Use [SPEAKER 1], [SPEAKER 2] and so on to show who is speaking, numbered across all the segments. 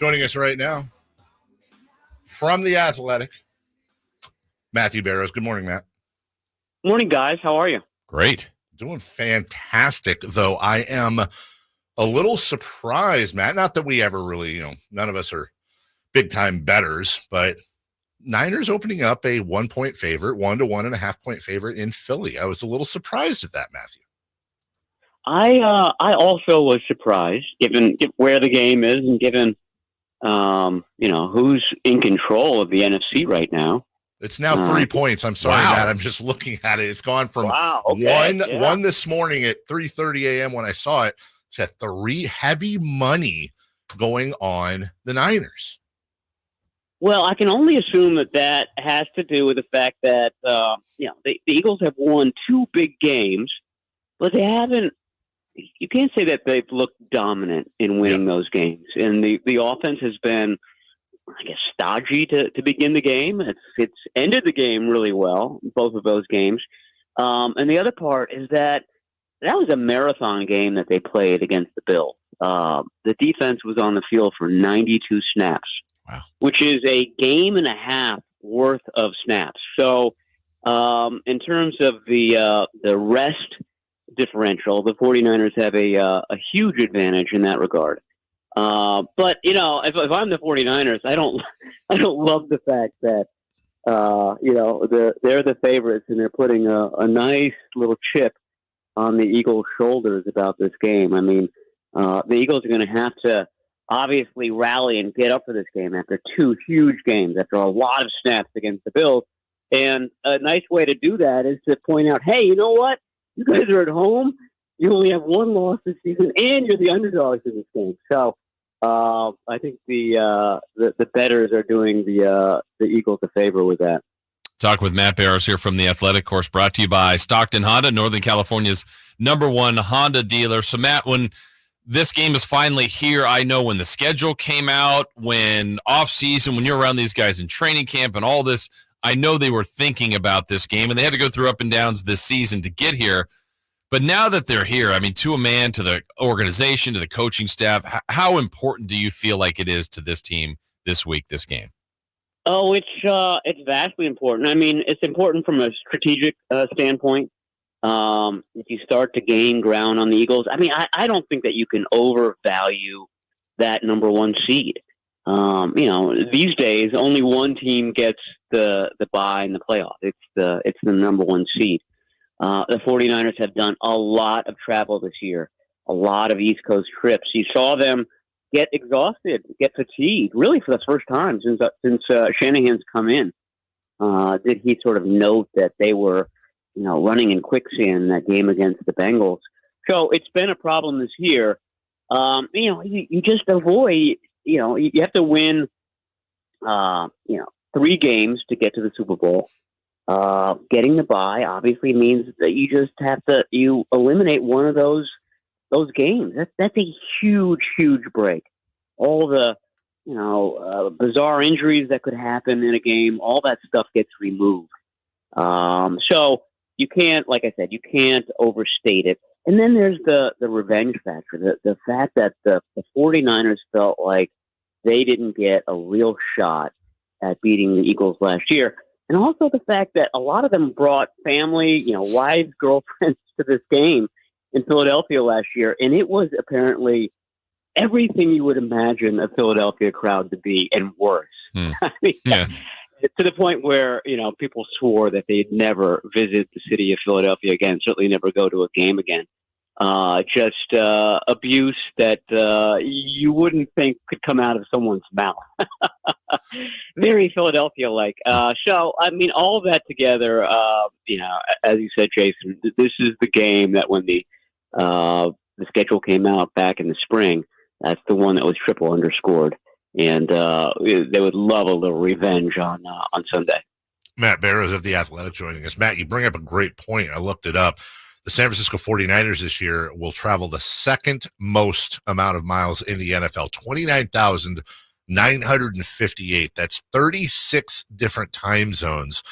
[SPEAKER 1] Joining us right now from The Athletic, Matthew Barrows. Good morning, Matt.
[SPEAKER 2] Morning, guys. How are you?
[SPEAKER 3] Great.
[SPEAKER 1] Doing fantastic, though I am a little surprised, Matt. Not that we ever really, none of us are big-time bettors, but Niners opening up a 1-point favorite, 1 to 1.5-point favorite in Philly. I was a little surprised at that, Matthew.
[SPEAKER 2] I also was surprised, given where the game is and given, who's in control of the NFC right now.
[SPEAKER 1] It's now 3 points. I'm sorry,
[SPEAKER 3] Wow.
[SPEAKER 1] Matt. I'm just looking at it. It's gone from one this morning at 3:30 a.m. when I saw it to 3 heavy money going on the Niners.
[SPEAKER 2] Well, I can only assume that has to do with the fact that, the Eagles have won 2 big games, but they haven't. You can't say that they've looked dominant in winning those games. And the offense has been, I guess, stodgy to begin the game. It's ended the game really well, both of those games. And the other part is that was a marathon game that they played against the Bills. The defense was on the field for 92 snaps,
[SPEAKER 3] wow,
[SPEAKER 2] which is a game and a half worth of snaps. So in terms of the rest differential, the 49ers have a huge advantage in that regard. But if I'm the 49ers, I don't love the fact that they're the favorites and they're putting a nice little chip on the Eagles' shoulders about this game. I mean, the Eagles are going to have to obviously rally and get up for this game after 2 huge games, after a lot of snaps against the Bills. And a nice way to do that is to point out, hey, you know what? You guys are at home. You only have 1 loss this season, and you're the underdogs in this game. So I think the bettors are doing the Eagles a favor with that.
[SPEAKER 3] Talk with Matt Barrows here from The Athletic, course brought to you by Stockton Honda, Northern California's #1 Honda dealer. So, Matt, when this game is finally here, I know when the schedule came out, when off-season, when you're around these guys in training camp and all this, I know they were thinking about this game, and they had to go through up and downs this season to get here. But now that they're here, I mean, to a man, to the organization, to the coaching staff, how important do you feel like it is to this team this week, this game?
[SPEAKER 2] Oh, it's vastly important. I mean, it's important from a strategic standpoint. If you start to gain ground on the Eagles, I mean, I don't think that you can overvalue that #1 seed. These days, only one team gets the bye in the playoff. It's the #1 seed. The 49ers have done a lot of travel this year, a lot of East Coast trips. You saw them get exhausted, get fatigued, really for the first time since Shanahan's come in. Did he sort of note that they were, running in quicksand in that game against the Bengals? So it's been a problem this year. You just avoid, you have to win, 3 games to get to the Super Bowl. Getting the bye obviously means that you just have to eliminate one of those games. That's a huge break. All the bizarre injuries that could happen in a game, all that stuff gets removed. So you can't, like I said, you can't overstate it. And then there's the revenge factor, the fact that the 49ers felt like they didn't get a real shot at beating the Eagles last year. And also the fact that a lot of them brought family, wives, girlfriends to this game in Philadelphia last year. And it was apparently everything you would imagine a Philadelphia crowd to be and worse. I mean, to the point where, people swore that they'd never visit the city of Philadelphia again, certainly never go to a game again. Just abuse that you wouldn't think could come out of someone's mouth. Very Philadelphia-like. So, I mean, all of that together, as you said, Jason, this is the game that when the schedule came out back in the spring, that's the one that was triple underscored. And they would love a little revenge on Sunday.
[SPEAKER 1] Matt Barrows of The Athletic joining us. Matt, you bring up a great point. I looked it up. The San Francisco 49ers this year will travel the second most amount of miles in the NFL, 29,958. That's 36 different time zones.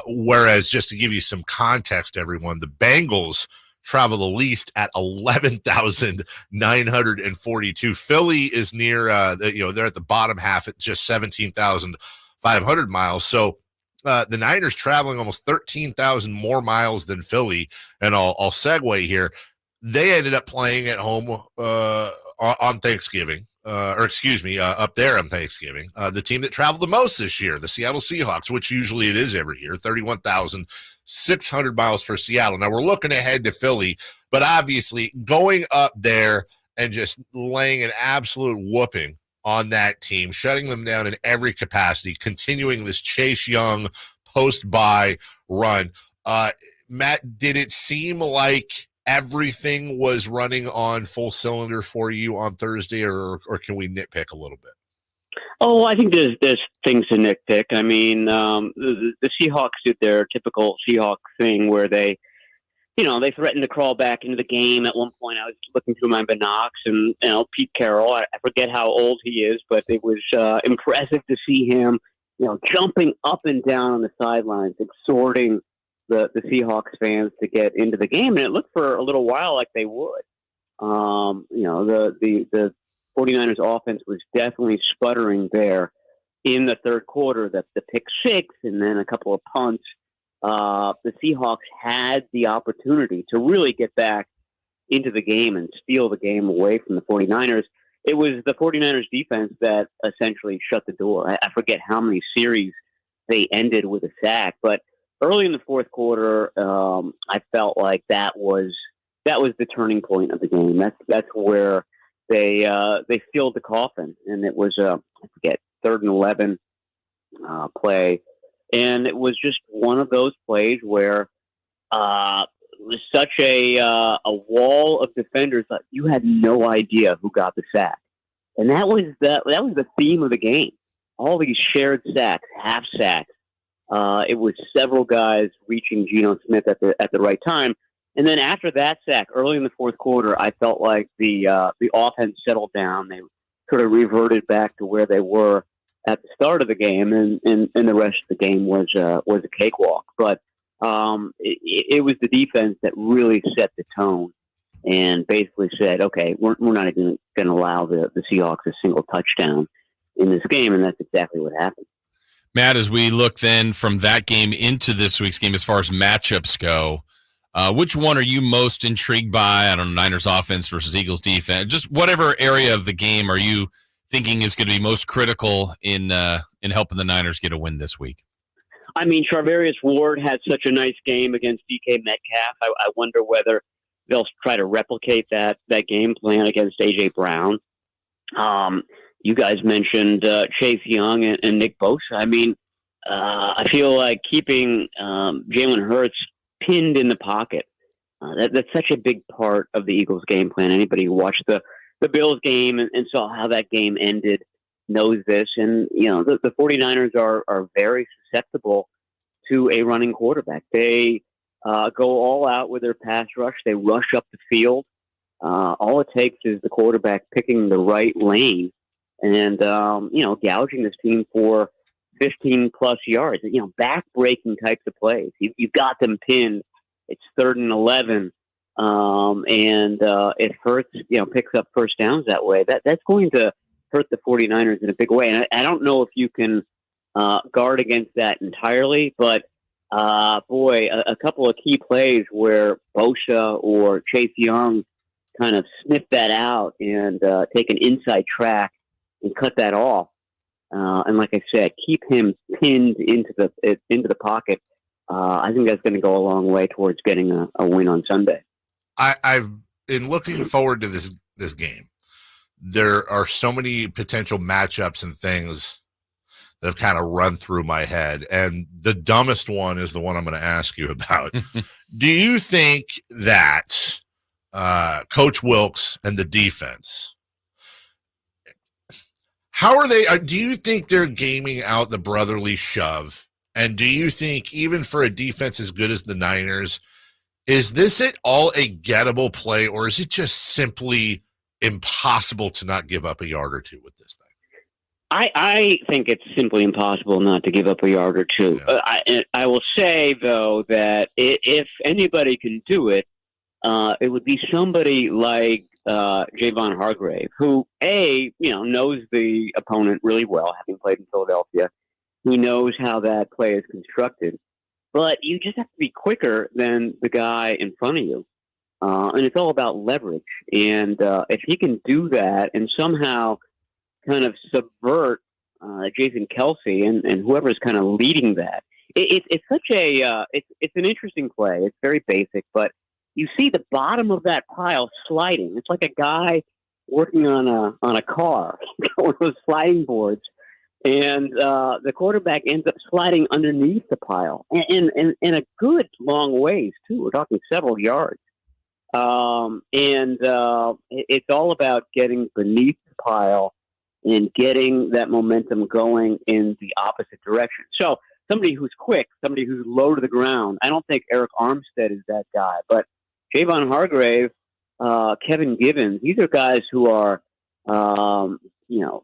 [SPEAKER 1] Whereas, just to give you some context, everyone, the Bengals travel the least at 11,942. Philly is near, they're at the bottom half at just 17,500 miles. So the Niners traveling almost 13,000 more miles than Philly. And I'll segue here. They ended up playing at home on Thanksgiving, up there on Thanksgiving. The team that traveled the most this year, the Seattle Seahawks, which usually it is every year, 31,600 miles for Seattle. Now we're looking ahead to Philly, but obviously going up there and just laying an absolute whooping on that team, shutting them down in every capacity, continuing this Chase Young post-bye run. Matt, did it seem like everything was running on full cylinder for you on Thursday, or can we nitpick a little bit?
[SPEAKER 2] Oh, I think there's things to nitpick. I mean, the Seahawks did their typical Seahawks thing where they threatened to crawl back into the game. At one point, I was looking through my binocs, and Pete Carroll, I forget how old he is, but it was impressive to see him, jumping up and down on the sidelines, exhorting the Seahawks fans to get into the game. And it looked for a little while like they would. The 49ers offense was definitely sputtering there in the third quarter. The pick six and then a couple of punts. The Seahawks had the opportunity to really get back into the game and steal the game away from the 49ers. It was the 49ers defense that essentially shut the door. I forget how many series they ended with a sack, but early in the fourth quarter, I felt like that was the turning point of the game. That's where they filled the coffin, and it was I forget 3rd and 11 play, and it was just one of those plays where it was such a wall of defenders that you had no idea who got the sack, and that was the theme of the game. All these shared sacks, half sacks. It was several guys reaching Geno Smith at the right time. And then after that sack, early in the fourth quarter, I felt like the offense settled down. They sort of reverted back to where they were at the start of the game, and the rest of the game was a cakewalk. But it was the defense that really set the tone and basically said, okay, we're not even going to allow the Seahawks a single touchdown in this game, and that's exactly what happened.
[SPEAKER 3] Matt, as we look then from that game into this week's game as far as matchups go, which one are you most intrigued by? I don't know, Niners offense versus Eagles defense. Just whatever area of the game are you thinking is going to be most critical in helping the Niners get a win this week?
[SPEAKER 2] I mean, Charvarius Ward had such a nice game against DK Metcalf. I wonder whether they'll try to replicate that game plan against A.J. Brown. You guys mentioned Chase Young and Nick Bosa. I mean, I feel like keeping Jalen Hurts pinned in the pocket, that's such a big part of the Eagles' game plan. Anybody who watched the Bills game and saw how that game ended knows this. And, the 49ers are very susceptible to a running quarterback. They go all out with their pass rush. They rush up the field. All it takes is the quarterback picking the right lane and, gouging this team for 15-plus yards, back-breaking types of plays. You've got them pinned. It's 3rd and 11, and if Hurts, picks up first downs that way, that's going to hurt the 49ers in a big way. And I don't know if you can guard against that entirely, but, a couple of key plays where Bosa or Chase Young kind of sniff that out and take an inside track and cut that off. And like I said, keep him pinned into the pocket. I think that's going to go a long way towards getting a win on Sunday.
[SPEAKER 1] I've been looking forward to this game. There are so many potential matchups and things that have kind of run through my head, and the dumbest one is the one I'm going to ask you about. Do you think that Coach Wilkes and the defense, how are they? Do you think they're gaming out the brotherly shove? And do you think even for a defense as good as the Niners, is this at all a gettable play, or is it just simply impossible to not give up a yard or two with this thing?
[SPEAKER 2] I think it's simply impossible not to give up a yard or two. Yeah. I will say, though, that if anybody can do it, it would be somebody like Javon Hargrave, who knows the opponent really well, having played in Philadelphia. He knows how that play is constructed, but you just have to be quicker than the guy in front of you, and it's all about leverage. And if he can do that and somehow kind of subvert Jason Kelsey and whoever's kind of leading that, it's such a it's an interesting play. It's very basic, but you see the bottom of that pile sliding. It's like a guy working on a car, one of those sliding boards, and the quarterback ends up sliding underneath the pile, and a good long ways too. We're talking several yards, it's all about getting beneath the pile and getting that momentum going in the opposite direction. So somebody who's quick, somebody who's low to the ground. I don't think Eric Armstead is that guy, but Javon Hargrave, Kevin Givens, these are guys who are,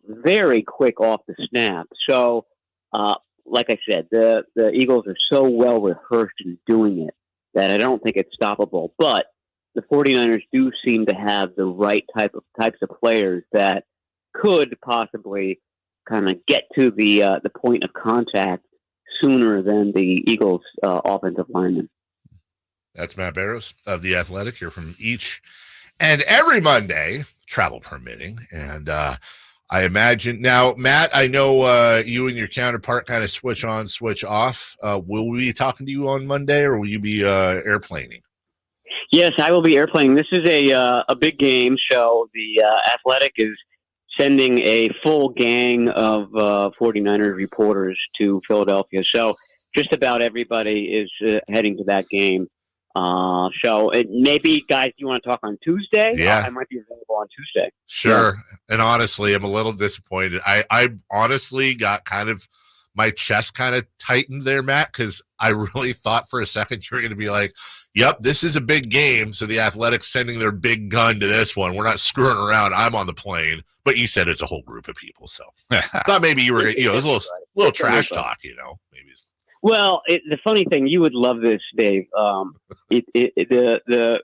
[SPEAKER 2] very quick off the snap. So, like I said, the Eagles are so well rehearsed in doing it that I don't think it's stoppable. But the 49ers do seem to have the right types of players that could possibly kind of get to the point of contact sooner than the Eagles' offensive linemen.
[SPEAKER 1] That's Matt Barrows of The Athletic here from each and every Monday, travel permitting. And I imagine now, Matt, I know you and your counterpart kind of switch on, switch off. Will we be talking to you on Monday, or will you be airplaning?
[SPEAKER 2] Yes, I will be airplaning. This is a big game, so the Athletic is sending a full gang of 49ers reporters to Philadelphia. So just about everybody is heading to that game. So maybe, guys, you want to talk on Tuesday?
[SPEAKER 1] Yeah.
[SPEAKER 2] I might be available on Tuesday.
[SPEAKER 1] Sure. Yeah. And honestly, I'm a little disappointed. I honestly got kind of my chest kind of tightened there, Matt, because I really thought for a second you were going to be like, yep, this is a big game. So the Athletics sending their big gun to this one. We're not screwing around. I'm on the plane. But you said it's a whole group of people. So I thought maybe you were, it was a little trash talk, maybe.
[SPEAKER 2] Well, the funny thing, you would love this, Dave. The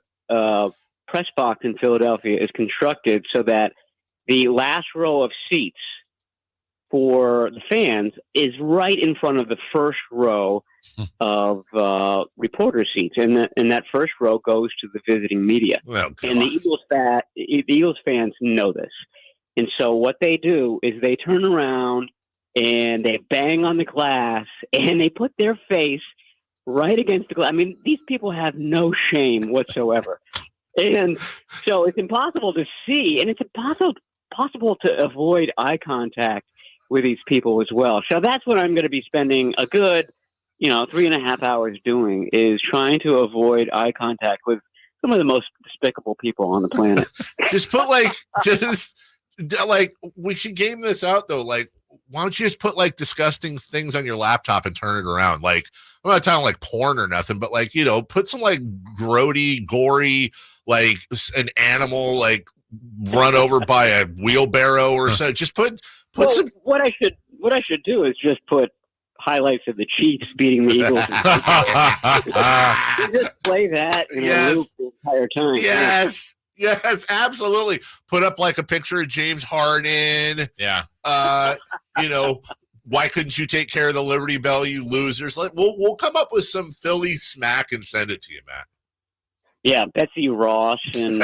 [SPEAKER 2] press box in Philadelphia is constructed so that the last row of seats for the fans is right in front of the first row of reporter seats, and that first row goes to the visiting media. And the Eagles fans know this, and so what they do is they turn around and they bang on the glass, and they put their face right against the glass. I mean, these people have no shame whatsoever. And so it's impossible to see, and it's impossible to avoid eye contact with these people as well. So that's what I'm going to be spending a good, 3.5 hours doing, is trying to avoid eye contact with some of the most despicable people on the planet.
[SPEAKER 1] We should game this out, though. Like, why don't you just put disgusting things on your laptop and turn it around? Like, I'm not talking porn or nothing, but put some grody, gory, an animal run over by a wheelbarrow or something. Just put some.
[SPEAKER 2] What I should do is just put highlights of the Chiefs beating the Eagles. Just play that in a loop the entire time.
[SPEAKER 1] Yes. Yes, absolutely. Put up a picture of James Harden.
[SPEAKER 3] Yeah.
[SPEAKER 1] Why couldn't you take care of the Liberty Bell, you losers? We'll come up with some Philly smack and send it to you, Matt.
[SPEAKER 2] Yeah, Betsy Ross and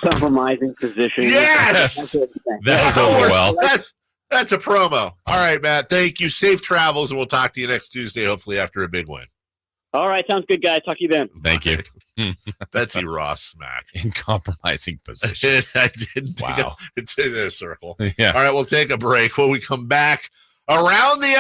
[SPEAKER 2] compromising position.
[SPEAKER 1] Yes,
[SPEAKER 3] that'll go well.
[SPEAKER 1] That's a promo. All right, Matt. Thank you. Safe travels, and we'll talk to you next Tuesday, hopefully after a big win. All
[SPEAKER 2] right, sounds good, guys. Talk to you then.
[SPEAKER 3] Thank you.
[SPEAKER 1] Betsy Ross smack.
[SPEAKER 3] In compromising position.
[SPEAKER 1] I didn't think it's in a circle.
[SPEAKER 3] Yeah.
[SPEAKER 1] All right, we'll take a break. When we come back, around the